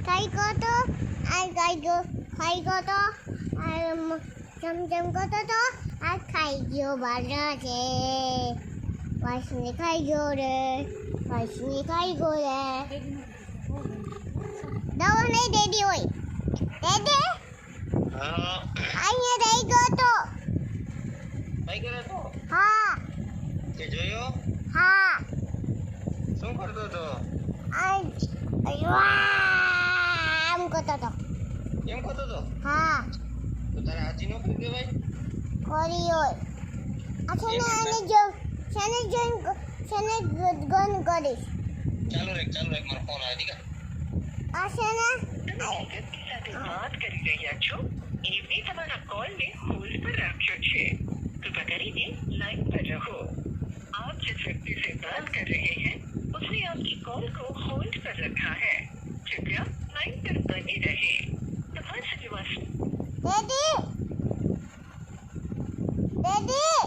ખાઈ ગયો તો આ ખાઈ ગયો તો આ ચમચમ કરતો તો આ ખાઈ ગયો બાળા છે વાસને ખાઈ ગયો રે દવા નહીં દેડી હોય દેડે હા અહીંયા રહી ગયો તો ભાઈ કરે તો હા તે જોયો હા શું કરતો તો આમ કરતો તો એમ કરતો તો હા તો તારે હાથી નો કરી દેવાય કરી હોય આ છે ને આને જો છે ને ગન કરીશ ચાલો રે મારો ફોન આવે દીકા આ છે ને વ્યક્તિ સાથે વાત કરી રહ્યા છો એમને તમારા કોલને હોલ્ડ પર રાખ્યો છે કૃપા કરીને लाइन पर रहो आप जिस व्यक्ति से बात कर रहे हैं उसने आपकी कॉल को होल्ड पर रखा है कृपया लाइन पर बने रहे तुम्हारे निवास ડેડી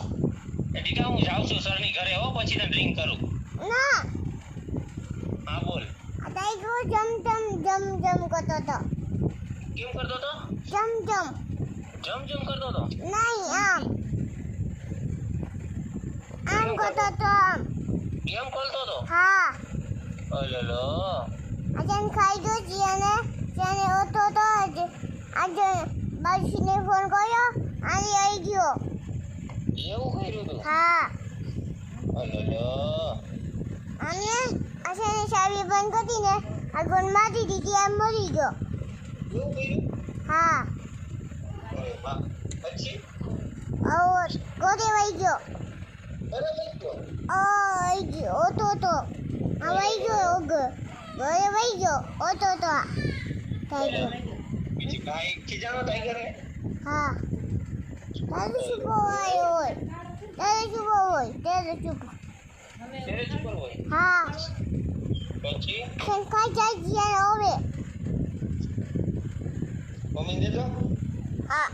એ દીકા હું જાઉં છું સર ની ઘરે હો પછી તને રિંગ કરું ના હા બોલ આ ટાઈગર જમ કરતો તો કેમ કરતો તો જમ જમ કરતો તો નહીં આમ કરતો તો કેમ કરતો તો હા અલલો અજન ખાઈ ગયો જેને ઓતો તો આજે બાજીને ફોન કર્યો અને આવી ગયો એવું કર્યું તું હા અલલો અને આને ચાવી બંધ કરી ને આ ગોન મારી દીધી એમ મરી ગયો એવું કર્યું હા અરે વાહ પછી ઓર ગોરે વઈ ગયો અરે લઈ ગયો આવી ગયો ઓતો તો આ વઈ ગયો ગોરે વઈ ગયો ઓતો તો થઈ ગયો બીજી કાંઈ ખીજાણો ટાઈગર હે હા તારે શું હોય તારે શું તેરે ચુપર હોય હા પછી શંકા જાય હવે મમ્મી દેજો હા